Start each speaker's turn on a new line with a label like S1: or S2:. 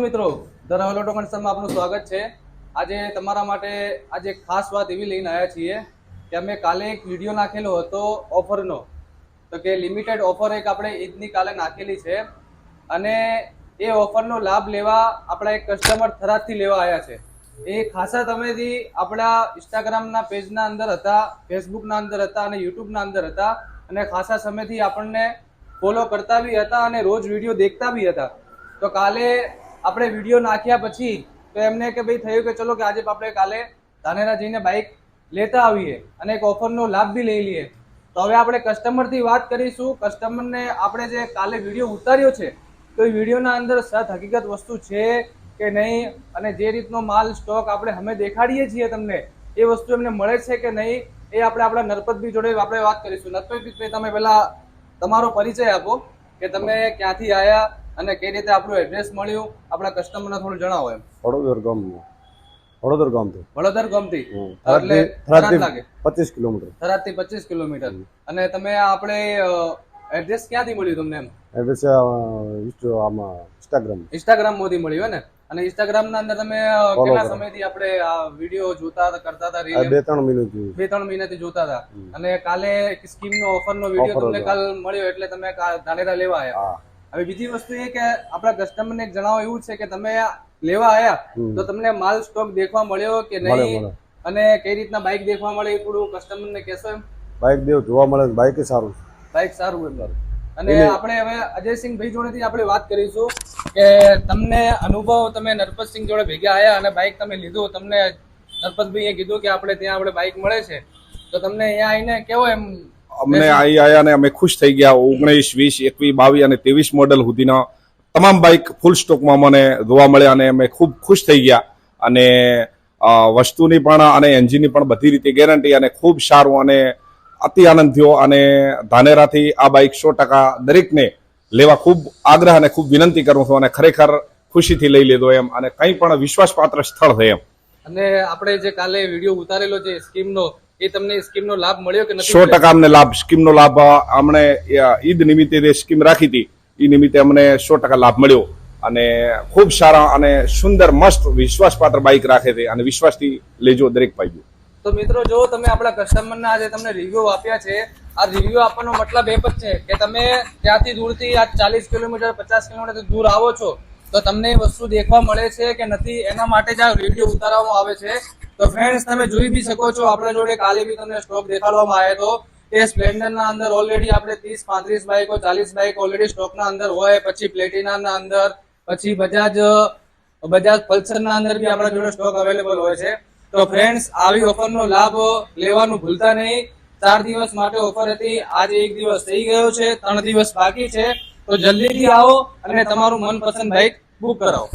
S1: મિત્રો ધરાવેલો ટોકન્સમાં આપનું સ્વાગત છે। આજે તમારા માટે આજે ખાસ વાત એવી લઈને આવ્યા છીએ કે અમે કાલે એક વિડીયો નાખેલો હતો ઓફરનો, તો કે લિમિટેડ ઓફર એક આપણે ઈદની કાલે નાખેલી છે અને એ ઓફરનો લાભ લેવા આપણા એક કસ્ટમર થરાદથી લેવા આવ્યા છે। એ ખાસા સમયથી આપણા ઇન્સ્ટાગ્રામના પેજના અંદર હતા, ફેસબુકના અંદર હતા અને યુટ્યુબના અંદર હતા અને ખાસા સમયથી આપણને ફોલો કરતા બી હતા અને રોજ વિડીયો દેખતા બી હતા। તો કાલે આપણે વિડીયો નાખ્યા પછી તો એમને કે ભાઈ થયું કે ચલો કે આજે આપણે કાલે ધાનેરા જઈને બાઇક લેતા આવીએ અને એક ઓફરનો લાભ બી લઈ લઈએ। તો હવે આપણે કસ્ટમરથી વાત કરીશું। કસ્ટમરને આપણે જે કાલે વિડીયો ઉતાર્યો છે તો એ વિડીયોના અંદર સત હકીકત વસ્તુ છે કે નહીં અને જે રીતનો માલ સ્ટોક આપણે અમે દેખાડીએ છીએ તમને એ વસ્તુ એમને મળે છે કે નહીં એ આપણે આપણા નરપતભાઈ જોડે આપણે વાત કરીશું। નરપતભાઈ, તમે પહેલા તમારો પરિચય આપો કે તમે ક્યાંથી આવ્યા અને કઈ રીતે આપણું એડ્રેસ મળ્યું, આપણા કસ્ટમરને થોડું જણાવો। એમ વડોદર ગામથી એટલે થરાદ લાગે 25 કિલોમીટર, થરાદથી 25 કિલોમીટર। અને તમે આપણે એડ્રેસ ક્યાંથી મળ્યું તમને? એમ
S2: એડ્રેસ
S1: ઇન્સ્ટાગ્રામ માંથી મળ્યું ને? અને ઇન્સ્ટાગ્રામ ના અંદર તમે કેટલા સમયથી આપણે આ વિડીયો જોતા કરતા હતા? 2-3 મહિનાથી જોતા હતા અને કાલે સ્કીમ નો ઓફર નો વિડીયો તમને કાલ મળ્યો એટલે તમે ધાનેરા લેવા આવ્યા। હવે બીજી વસ્તુ એ કે આપણા કસ્ટમર ને જણાવો એવું છે કે તમે લેવા આવ્યા તો તમને માલ સ્ટોક દેખવા મળ્યો કે નહીં અને કઈ રીતના બાઇક દેખવા મળે એ થોડું કસ્ટમર ને કહેશો? એમ
S2: બાઇક જોવા મળે, બાઇક સારું,
S1: બાઇક સારું એમ। અને આપણે હવે અજયસિંહ ભાઈ જોડેથી આપણે વાત કરીશું કે તમને અનુભવ, તમે નરપતસિંહ જોડે ભેગા આવ્યા અને બાઇક તમે લીધું, તમને નરપતભાઈએ કીધું કે આપણે ત્યાં આપણે બાઇક મળે છે તો તમને અહીંયા આવીને કેવો એમ?
S3: અમને અહીં આયા ને અમે ખુશ થઈ ગયા। 19, 20, 21, 22 અને 23 મોડેલ સુધીના તમામ બાઇક ફૂલ સ્ટોકમાં મને જોવા મળ્યા અને અમે ખૂબ ખુશ થઈ ગયા અને વસ્તુની પણ અને એન્જિનની પણ બધી રીતે ગેરંટી અને ખૂબ સારું અને અતિ આનંદ થયો અને ધાનેરાથી આ બાઇક 100% દરેકને લેવા ખૂબ આગ્રહ અને ખૂબ વિનંતી કરું છું અને ખરેખર ખુશીથી લઈ લીધો એમ અને કંઈ પણ વિશ્વાસપાત્ર સ્થળ છે એમ।
S1: અને આપણે જે કાલે વિડીયો ઉતારેલો છે સ્કીમનો, એ તમને સ્કીમનો લાભ મળ્યો કે નથી?
S3: 100% અમને લાભ, સ્કીમનો લાભ અમને ઈદ નિમિત્તે જે સ્કીમ રાખી હતી એ નિમિત્તે અમને 100% લાભ મળ્યો અને ખૂબ સારા અને સુંદર મસ્ત વિશ્વાસપાત્ર બાઇક રાખે છે અને વિશ્વાસથી લેજો દરેક ભાઈઓ।
S1: તો મિત્રો, જો તમે આપણા કસ્ટમરને આજે તમને રિવ્યુ આપ્યા છે, આ રિવ્યુ આપવાનો મતલબ એ જ છે કે તમે ત્યાંથી દૂરથી આ 40 કિલોમીટર 50 કિલોમીટર દૂર આવો છો તો તમને એ વસ્તુ દેખવા મળે છે કે નથી, એના માટે જ આ વિડીયો ઉતારવામાં આવે છે। તો ફ્રેન્ડ્સ, તમે જોઈ બી શકો છો આપણા જોડે કાલે બી તમને સ્ટોક દેખાડવામાં આવ્યો હતો। એ સ્પ્લેન્ડરના અંદર ઓલરેડી આપણે 30-35 બાઇકો, 40 બાઇક ઓલરેડી સ્ટોકના અંદર હોય, પછી પ્લેટિનાના અંદર, પછી બજાજ પલ્સરના અંદર બી આપણા જોડે સ્ટોક અવેલેબલ હોય છે। તો ફ્રેન્ડ્સ, આવી ઓફરનો લાભ લેવાનું ભૂલતા નહીં। 4 દિવસ માટે ઓફર હતી, આજે 1 દિવસ થઈ ગયો છે, 3 દિવસ બાકી છે। તો જલ્દીથી આવો અને તમારું મનપસંદ બાઇક બુક કરાવો।